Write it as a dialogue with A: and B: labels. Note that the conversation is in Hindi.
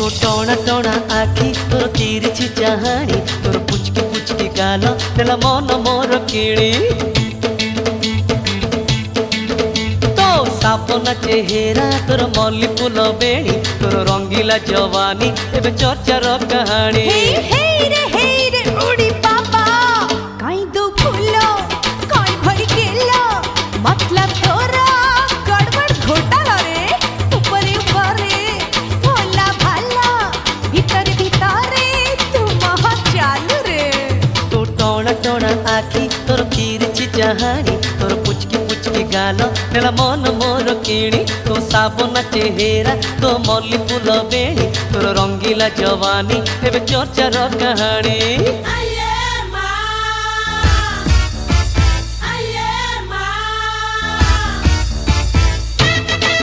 A: तो टोना टोना आखि तोर तिरछी चाहाणी तोर पुचकी गाल तेला मन मोर किणी तो सापना चेहरा तोर मल्ली फूल बेणी तोर रंगीला जवानी एबे चर्चार कहानी
B: हे रे उड़ी बाबा काई दो फूलो काई भरी केला मतलब तोरा गड़बड़ घोटाला रे ऊपरे ऊपरे भोला भाला भीतर भीतरे तू महा चालू रे
A: तो टोना टोना आखि तोर तिरछी चाहाणी तोर पुचकी गाल तेला मन मोर किणी तो साबना चेहरा तो मल्ली फूल बेणी तोर रंगीला जवानी एबे चर्चार कहानी।